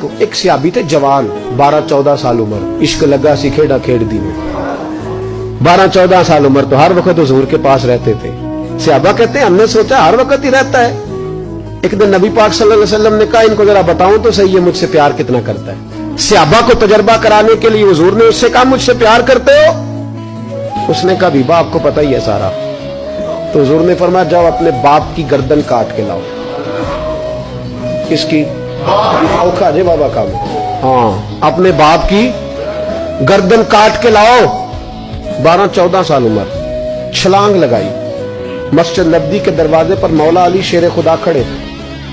کو ایک صحابی تھے جوان 12-14 سال عمر, عشق لگا سی کھیڑا کھیڑ دی میں, 12-14 سال عمر تو ہر وقت حضور کے پاس رہتے تھے. صحابہ کہتے ہیں ہم نے سوچا ہر وقت ہی رہتا ہے. ایک دن نبی پاک صلی اللہ علیہ وسلم نے کہا ان کو ذرا بتاؤں تو صحیح ہے مجھ سے پیار کتنا کرتا ہے. صحابہ کو تجربہ کرانے کے لیے حضور نے اس سے کہا مجھ سے پیار کرتے ہو؟ اس نے کہا بیبا آپ کو پتہ ہی ہے سارا. تو حضور نے فرمایا جاؤ اپنے باپ کی گردن کاٹ کے لاؤ. کس کی؟ اوکھا جی بابا کام. ہاں اپنے باپ کی گردن کاٹ کے لاؤ. 12-14 سال عمر, چھلانگ لگائی. مسجد نبوی کے دروازے پر مولا علی شیر خدا کھڑے تھے.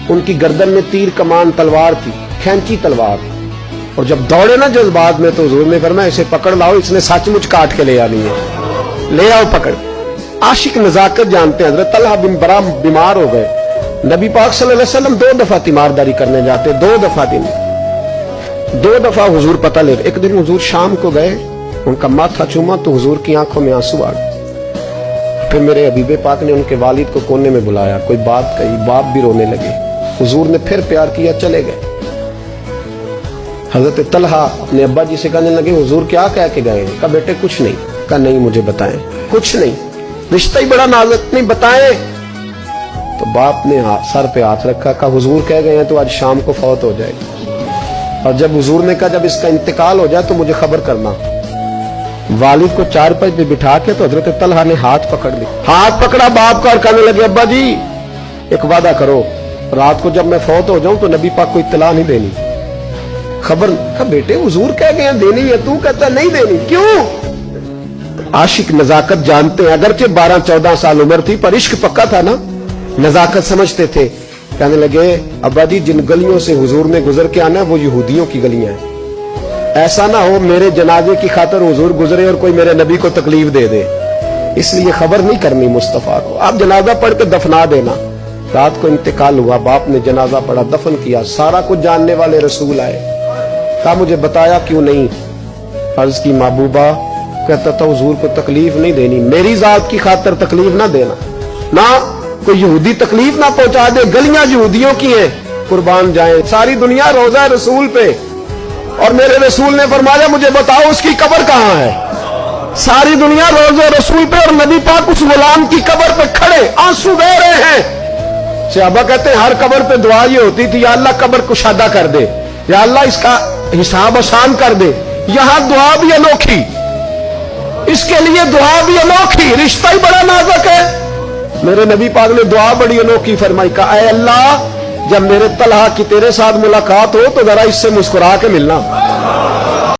ان کی گردن میں تیر کمان تلوار تھی, کھینچی تلوار. اور جب دوڑے نا جذبات میں تو حضور نے فرمایا اسے پکڑ لاؤ, اس نے سچ مچ کاٹ کے لے آنی ہے. لے آؤ پکڑ. عاشق نزاکت جانتے ہیں. حضرت طلحہ بن برا بیمار ہو گئے. نبی پاک صلی اللہ علیہ وسلم 2 دفعہ تیمارداری کرنے جاتے, 2 دفعہ دن, 2 دفعہ حضور پتہ لے. ایک دن حضور شام کو گئے, ان کا ماتھا چوما تو حضور کی آنکھوں میں آنسو آ گئے. پھر میرے حبیب پاک نے ان کے والد کو کونے میں بلایا, کوئی بات کہی, باپ بھی رونے لگے. حضور نے پھر پیار کیا, چلے گئے. حضرت طلحہ اپنے ابا جی سے کہنے لگے حضور کیا کہہ کے گئے؟ کہا بیٹے کچھ نہیں. کہا نہیں مجھے بتائیں. کچھ نہیں, رشتہ ہی بڑا نازک, نہیں بتائیں. تو باپ نے سر پہ ہاتھ رکھا, کہا حضور کہہ گئے ہیں تو آج شام کو فوت ہو جائے گی. اور جب حضور نے کہا جب اس کا انتقال ہو جائے تو مجھے خبر کرنا. والد کو چارپائی پہ بٹھا کے تو حضرت طلحہ نے ہاتھ پکڑ لی, ہاتھ پکڑا باپ کا اور کہنے لگے ابا جی ایک وعدہ کرو, رات کو جب میں فوت ہو جاؤں تو نبی پاک کو اطلاع نہیں دینی, خبر. کہا بیٹے حضور کہہ گئے ہیں دینی ہے, تو کہتا نہیں دینی, کیوں؟ عاشق نزاکت جانتے ہیں. اگرچہ 12-14 سال عمر تھی پر عشق پکا تھا نا, نزاکت سمجھتے تھے. کہنے لگے ابا جی جن گلیوں سے حضور نے گزر کے آنا وہ یہودیوں کی گلیاں ہیں, ایسا نہ ہو میرے جنازے کی خاطر حضور گزرے اور کوئی میرے نبی کو تکلیف دے دے, اس لیے خبر نہیں کرنی مصطفیٰ کو, آپ جنازہ پڑھ کے دفنا دینا. رات کو انتقال ہوا, باپ نے جنازہ پڑھا, دفن کیا. سارا کچھ جاننے والے رسول آئے. کہا مجھے بتایا کیوں نہیں؟ عرض کی محبوبہ, کہتا تھا حضور کو تکلیف نہیں دینی, میری ذات کی خاطر تکلیف نہ دینا, نہ کوئی یہودی تکلیف نہ پہنچا دے, گلیاں یہودیوں کی ہیں, قربان جائیں. ساری دنیا روضہ رسول پہ, اور میرے رسول نے فرمایا مجھے بتاؤ اس کی قبر کہاں ہے. ساری دنیا روضہ رسول پہ اور نبی پاک اس غلام کی قبر پہ کھڑے آنسو بہ رہے ہیں. صحابہ کہتے ہیں ہر قبر پہ دعا یہ ہوتی تھی یا اللہ قبر کشادہ کر دے, یا اللہ اس کا حساب آسان کر دے. یہاں دعا بھی انوکھی, اس کے لیے دعا بھی انوکھی, رشتہ ہی بڑا نازک ہے. میرے نبی پاک نے دعا بڑی انوکھی فرمائی, کہا اے اللہ جب میرے طلحہ کی تیرے ساتھ ملاقات ہو تو ذرا اس سے مسکرا کے ملنا.